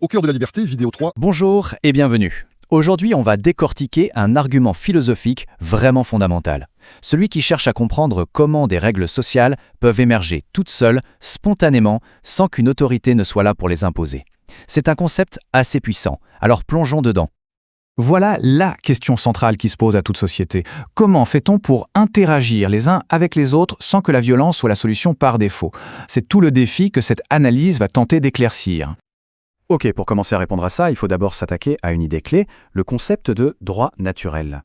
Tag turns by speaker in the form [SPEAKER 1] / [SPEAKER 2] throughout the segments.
[SPEAKER 1] Au cœur de la liberté, vidéo 3.
[SPEAKER 2] Bonjour et bienvenue. Aujourd'hui, on va décortiquer un argument philosophique vraiment fondamental. Celui qui cherche à comprendre comment des règles sociales peuvent émerger toutes seules, spontanément, sans qu'une autorité ne soit là pour les imposer. C'est un concept assez puissant, alors plongeons dedans.
[SPEAKER 3] Voilà la question centrale qui se pose à toute société. Comment fait-on pour interagir les uns avec les autres sans que la violence soit la solution par défaut? C'est tout le défi que cette analyse va tenter d'éclaircir.
[SPEAKER 2] Ok, pour commencer à répondre à ça, il faut d'abord s'attaquer à une idée clé, le concept de droit naturel.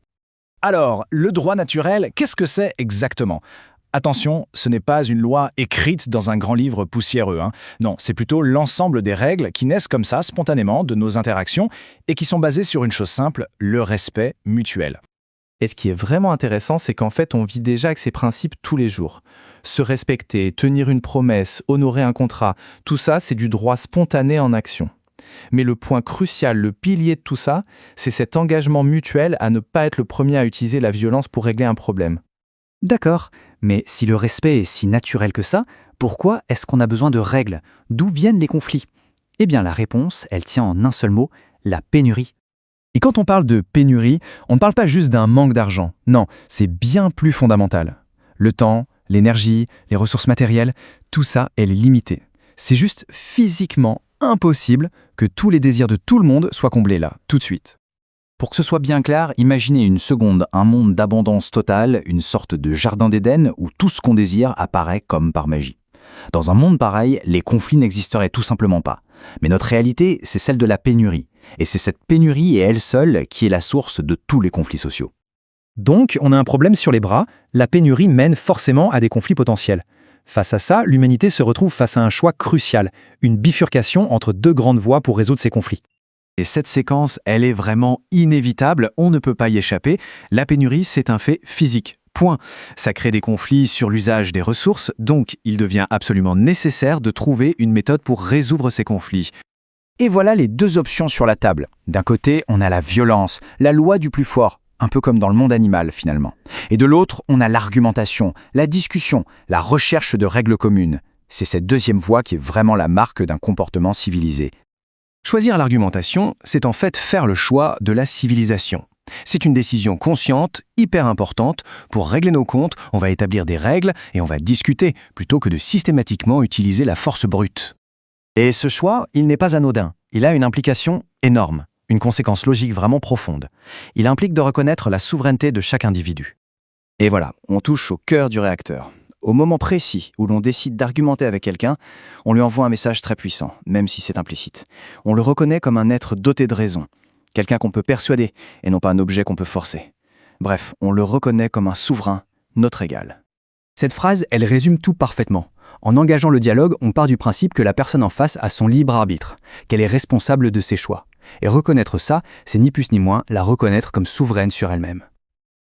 [SPEAKER 3] Alors, le droit naturel, qu'est-ce que c'est exactement? Attention, ce n'est pas une loi écrite dans un grand livre poussiéreux. Non, c'est plutôt l'ensemble des règles qui naissent comme ça, spontanément, de nos interactions et qui sont basées sur une chose simple, le respect mutuel.
[SPEAKER 4] Et ce qui est vraiment intéressant, c'est qu'en fait, on vit déjà avec ces principes tous les jours. Se respecter, tenir une promesse, honorer un contrat, tout ça, c'est du droit spontané en action. Mais le point crucial, le pilier de tout ça, c'est cet engagement mutuel à ne pas être le premier à utiliser la violence pour régler un problème.
[SPEAKER 2] D'accord, mais si le respect est si naturel que ça, pourquoi est-ce qu'on a besoin de règles? D'où viennent les conflits? Eh bien, la réponse, elle tient en un seul mot, la pénurie.
[SPEAKER 4] Et quand on parle de pénurie, on ne parle pas juste d'un manque d'argent. Non, c'est bien plus fondamental. Le temps, l'énergie, les ressources matérielles, tout ça, elle est limité. C'est juste physiquement impossible que tous les désirs de tout le monde soient comblés là, tout de suite.
[SPEAKER 2] Pour que ce soit bien clair, imaginez une seconde un monde d'abondance totale, une sorte de jardin d'Éden où tout ce qu'on désire apparaît comme par magie. Dans un monde pareil, les conflits n'existeraient tout simplement pas. Mais notre réalité, c'est celle de la pénurie. Et c'est cette pénurie et elle seule qui est la source de tous les conflits sociaux.
[SPEAKER 4] Donc, on a un problème sur les bras, la pénurie mène forcément à des conflits potentiels. Face à ça, l'humanité se retrouve face à un choix crucial, une bifurcation entre deux grandes voies pour résoudre ces conflits.
[SPEAKER 2] Et cette séquence, elle est vraiment inévitable, on ne peut pas y échapper. La pénurie, c'est un fait physique. Point. Ça crée des conflits sur l'usage des ressources, donc il devient absolument nécessaire de trouver une méthode pour résoudre ces conflits. Et voilà les deux options sur la table. D'un côté, on a la violence, la loi du plus fort, un peu comme dans le monde animal finalement. Et de l'autre, on a l'argumentation, la discussion, la recherche de règles communes. C'est cette deuxième voie qui est vraiment la marque d'un comportement civilisé.
[SPEAKER 3] Choisir l'argumentation, c'est en fait faire le choix de la civilisation. C'est une décision consciente, hyper importante. Pour régler nos comptes, on va établir des règles et on va discuter, plutôt que de systématiquement utiliser la force brute.
[SPEAKER 2] Et ce choix, il n'est pas anodin. Il a une implication énorme, une conséquence logique vraiment profonde. Il implique de reconnaître la souveraineté de chaque individu. Et voilà, on touche au cœur du réacteur. Au moment précis où l'on décide d'argumenter avec quelqu'un, on lui envoie un message très puissant, même si c'est implicite. On le reconnaît comme un être doté de raison, quelqu'un qu'on peut persuader et non pas un objet qu'on peut forcer. Bref, on le reconnaît comme un souverain, notre égal.
[SPEAKER 5] Cette phrase, elle résume tout parfaitement. En engageant le dialogue, on part du principe que la personne en face a son libre arbitre, qu'elle est responsable de ses choix. Et reconnaître ça, c'est ni plus ni moins la reconnaître comme souveraine sur elle-même.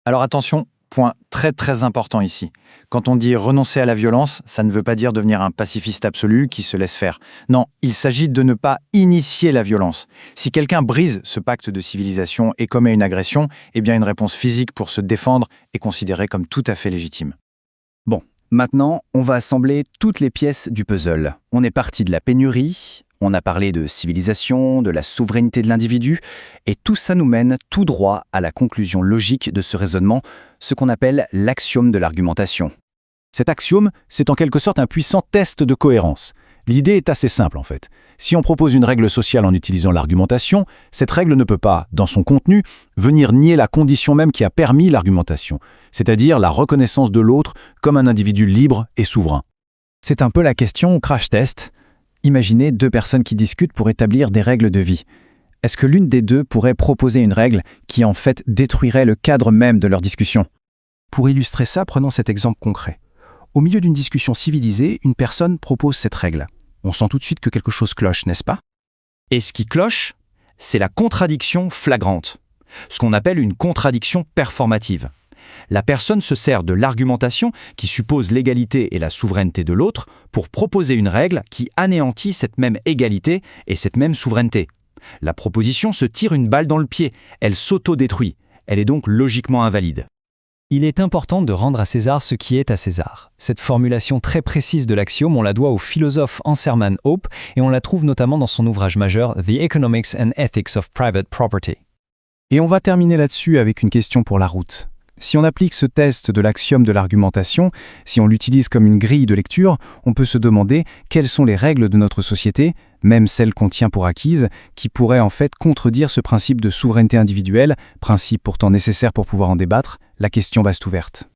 [SPEAKER 6] Alors attention, point très très important ici. Quand on dit renoncer à la violence, ça ne veut pas dire devenir un pacifiste absolu qui se laisse faire. Non, il s'agit de ne pas initier la violence. Si quelqu'un brise ce pacte de civilisation et commet une agression, eh bien une réponse physique pour se défendre est considérée comme tout à fait légitime.
[SPEAKER 2] Bon, maintenant, on va assembler toutes les pièces du puzzle. On est parti de la pénurie, on a parlé de civilisation, de la souveraineté de l'individu, et tout ça nous mène tout droit à la conclusion logique de ce raisonnement, ce qu'on appelle l'axiome de l'argumentation.
[SPEAKER 3] Cet axiome, c'est en quelque sorte un puissant test de cohérence. L'idée est assez simple en fait. Si on propose une règle sociale en utilisant l'argumentation, cette règle ne peut pas, dans son contenu, venir nier la condition même qui a permis l'argumentation, c'est-à-dire la reconnaissance de l'autre comme un individu libre et souverain.
[SPEAKER 4] C'est un peu la question crash test. Imaginez deux personnes qui discutent pour établir des règles de vie. Est-ce que l'une des deux pourrait proposer une règle qui en fait détruirait le cadre même de leur discussion? Pour illustrer ça, prenons cet exemple concret. Au milieu d'une discussion civilisée, une personne propose cette règle. On sent tout de suite que quelque chose cloche, n'est-ce pas?
[SPEAKER 2] Et ce qui cloche, c'est la contradiction flagrante, ce qu'on appelle une contradiction performative. La personne se sert de l'argumentation qui suppose l'égalité et la souveraineté de l'autre pour proposer une règle qui anéantit cette même égalité et cette même souveraineté. La proposition se tire une balle dans le pied, elle s'auto-détruit, elle est donc logiquement invalide.
[SPEAKER 1] Il est important de rendre à César ce qui est à César. Cette formulation très précise de l'axiome, on la doit au philosophe Anserman Hope et on la trouve notamment dans son ouvrage majeur The Economics and Ethics of Private Property.
[SPEAKER 4] Et on va terminer là-dessus avec une question pour la route. Si on applique ce test de l'axiome de l'argumentation, si on l'utilise comme une grille de lecture, on peut se demander quelles sont les règles de notre société, même celles qu'on tient pour acquises, qui pourraient en fait contredire ce principe de souveraineté individuelle, principe pourtant nécessaire pour pouvoir en débattre. La question reste ouverte.